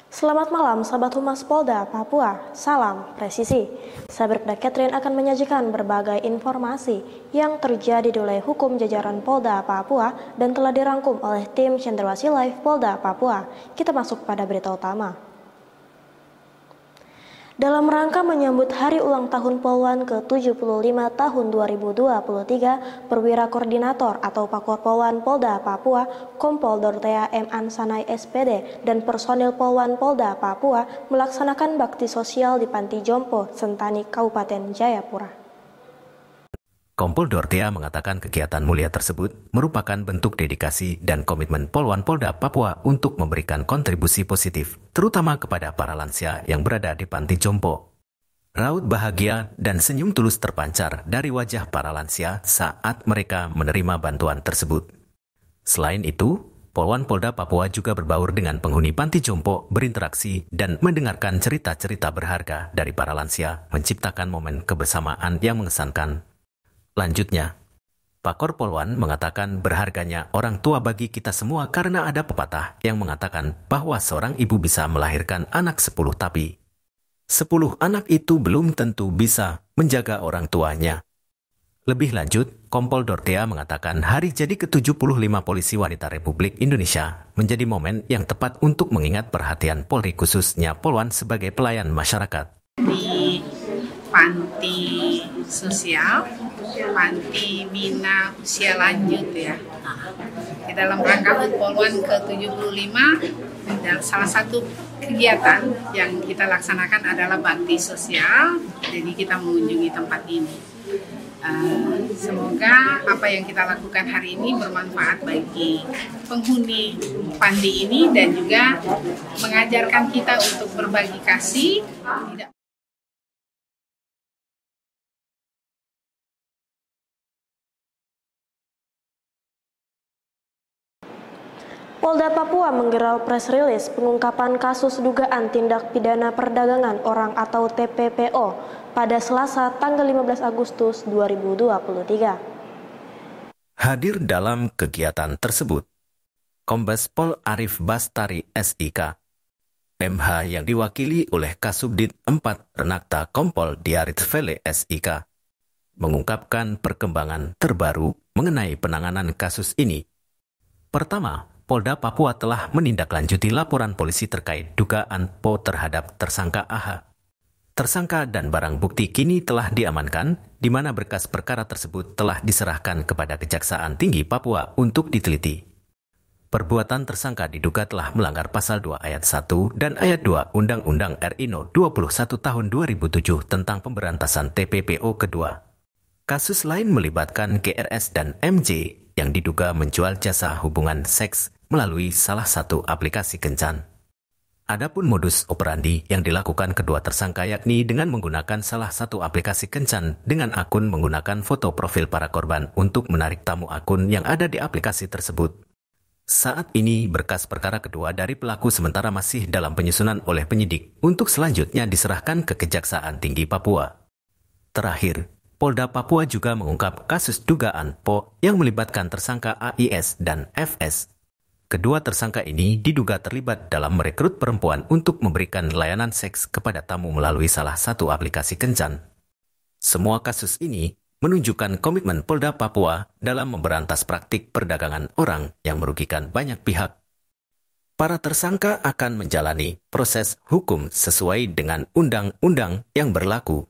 Selamat malam, sahabat Humas Polda Papua. Salam presisi. Saya Bribda Catherine akan menyajikan berbagai informasi yang terjadi di wilayah hukum jajaran Polda Papua dan telah dirangkum oleh tim Cendrawasih Live Polda Papua. Kita masuk pada berita utama. Dalam rangka menyambut Hari Ulang Tahun Polwan ke-75 tahun 2023, Perwira Koordinator atau Pakor Polwan Polda Papua, Kompol Dorothea M. Ansanai SPD, dan personil Polwan Polda Papua melaksanakan bakti sosial di Panti Jompo, Sentani, Kabupaten Jayapura. Kompol Dorothea mengatakan kegiatan mulia tersebut merupakan bentuk dedikasi dan komitmen Polwan Polda Papua untuk memberikan kontribusi positif, terutama kepada para lansia yang berada di Panti Jompo. Raut bahagia dan senyum tulus terpancar dari wajah para lansia saat mereka menerima bantuan tersebut. Selain itu, Polwan Polda Papua juga berbaur dengan penghuni Panti Jompo, berinteraksi dan mendengarkan cerita-cerita berharga dari para lansia, menciptakan momen kebersamaan yang mengesankan. Lanjutnya, Pakor Polwan mengatakan berharganya orang tua bagi kita semua karena ada pepatah yang mengatakan bahwa seorang ibu bisa melahirkan anak 10 tapi 10 anak itu belum tentu bisa menjaga orang tuanya. Lebih lanjut, Kompol Dorothea mengatakan hari jadi ke-75 Polisi Wanita Republik Indonesia menjadi momen yang tepat untuk mengingat perhatian Polri khususnya Polwan sebagai pelayan masyarakat. Di panti sosial, panti bina usia lanjut ya. Di dalam rangka HUT Polwan ke-75, dan salah satu kegiatan yang kita laksanakan adalah bakti sosial. Jadi kita mengunjungi tempat ini. Semoga apa yang kita lakukan hari ini bermanfaat bagi penghuni panti ini dan juga mengajarkan kita untuk berbagi kasih. Polda Papua menggelar press release pengungkapan kasus dugaan tindak pidana perdagangan orang atau TPPO pada Selasa tanggal 15 Agustus 2023. Hadir dalam kegiatan tersebut, Kombes Pol Arif Bastari SIK, MH yang diwakili oleh Kasubdit 4 Renakta Kompol Diarit Vele SIK, mengungkapkan perkembangan terbaru mengenai penanganan kasus ini. Pertama, Polda Papua telah menindaklanjuti laporan polisi terkait dugaan PO terhadap tersangka AH. Tersangka dan barang bukti kini telah diamankan, di mana berkas perkara tersebut telah diserahkan kepada Kejaksaan Tinggi Papua untuk diteliti. Perbuatan tersangka diduga telah melanggar pasal 2 ayat 1 dan ayat 2 Undang-Undang RI No. 21 tahun 2007 tentang pemberantasan TPPO kedua. Kasus lain melibatkan GRS dan MJ yang diduga menjual jasa hubungan seks melalui salah satu aplikasi kencan. Adapun modus operandi yang dilakukan kedua tersangka yakni dengan menggunakan salah satu aplikasi kencan dengan akun menggunakan foto profil para korban untuk menarik tamu akun yang ada di aplikasi tersebut. Saat ini berkas perkara kedua dari pelaku sementara masih dalam penyusunan oleh penyidik untuk selanjutnya diserahkan ke Kejaksaan Tinggi Papua. Terakhir, Polda Papua juga mengungkap kasus dugaan PO yang melibatkan tersangka AIS dan FS. Kedua tersangka ini diduga terlibat dalam merekrut perempuan untuk memberikan layanan seks kepada tamu melalui salah satu aplikasi kencan. Semua kasus ini menunjukkan komitmen Polda Papua dalam memberantas praktik perdagangan orang yang merugikan banyak pihak. Para tersangka akan menjalani proses hukum sesuai dengan undang-undang yang berlaku.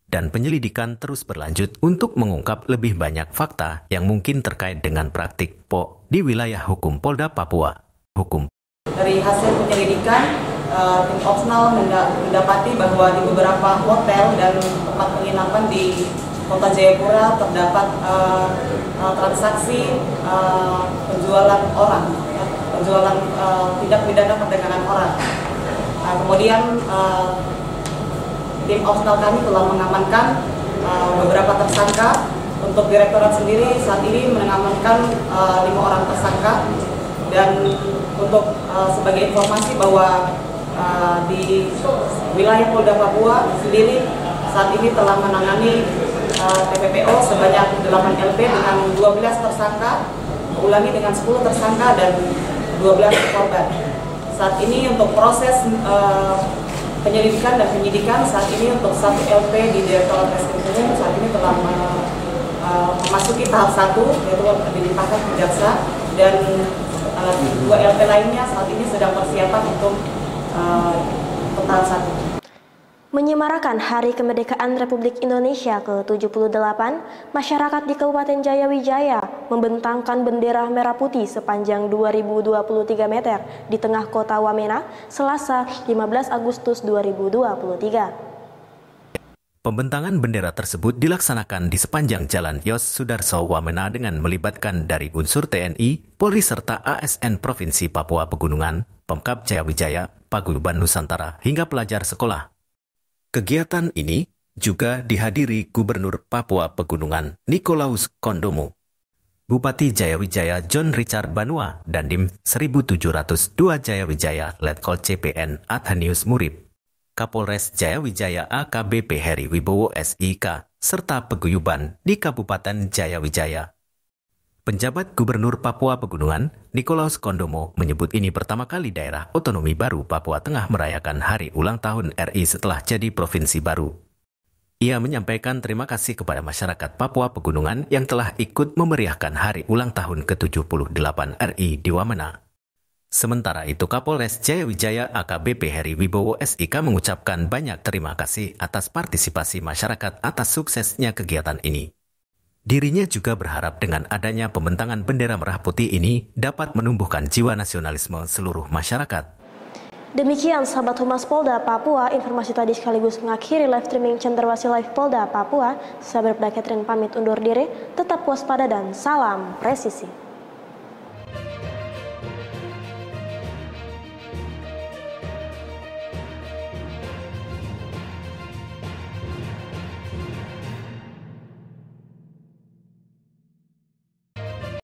Dan penyelidikan terus berlanjut untuk mengungkap lebih banyak fakta yang mungkin terkait dengan praktik PO di wilayah hukum Polda Papua. Dari hasil penyelidikan, tim Opsnal mendapati bahwa di beberapa hotel dan tempat penginapan di Kota Jayapura terdapat transaksi penjualan orang, penjualan tindak pidana perdagangan orang. Kemudian tim Opsnal kami telah mengamankan beberapa tersangka. Untuk Direktorat sendiri saat ini mengamankan 5 orang tersangka. Dan untuk sebagai informasi bahwa di wilayah Polda Papua sendiri saat ini telah menangani TPPO sebanyak 8 LP dengan 12 tersangka, ulangi dengan 10 tersangka dan 12 korban. Saat ini untuk proses penyelidikan dan penyidikan, saat ini untuk 1 LP di Direktorat Reskrim saat ini telah memasuki tahap 1, yaitu dilimpahkan ke jaksa, dan 2 LP lainnya saat ini sedang persiapan untuk tahap 1. Menyemarakan Hari Kemerdekaan Republik Indonesia ke-78, masyarakat di Kabupaten Jayawijaya membentangkan bendera merah putih sepanjang 2023 meter di tengah kota Wamena, Selasa 15 Agustus 2023. Pembentangan bendera tersebut dilaksanakan di sepanjang Jalan Yos Sudarso Wamena dengan melibatkan dari unsur TNI, Polri serta ASN Provinsi Papua Pegunungan, Pemkab Jayawijaya, Paguyuban Nusantara hingga pelajar sekolah. Kegiatan ini juga dihadiri Gubernur Papua Pegunungan Nikolaus Kondomo, Bupati Jayawijaya John Richard Banua, dan Dim 1702 Jayawijaya Letkol CPN Adhanius Murib, Kapolres Jayawijaya AKBP Heri Wibowo SIK, serta peguyuban di Kabupaten Jayawijaya. Penjabat Gubernur Papua Pegunungan, Nikolaus Kondomo, menyebut ini pertama kali daerah otonomi baru Papua Tengah merayakan hari ulang tahun RI setelah jadi provinsi baru. Ia menyampaikan terima kasih kepada masyarakat Papua Pegunungan yang telah ikut memeriahkan hari ulang tahun ke-78 RI di Wamena. Sementara itu, Kapolres Jayawijaya AKBP Heri Wibowo SIK mengucapkan banyak terima kasih atas partisipasi masyarakat atas suksesnya kegiatan ini. Dirinya juga berharap dengan adanya pembentangan bendera merah putih ini dapat menumbuhkan jiwa nasionalisme seluruh masyarakat. Demikian sahabat Humas Polda Papua, informasi tadi sekaligus mengakhiri live streaming Cenderawasih Live Polda Papua. Saya Berda Catherine pamit undur diri, tetap waspada dan salam presisi.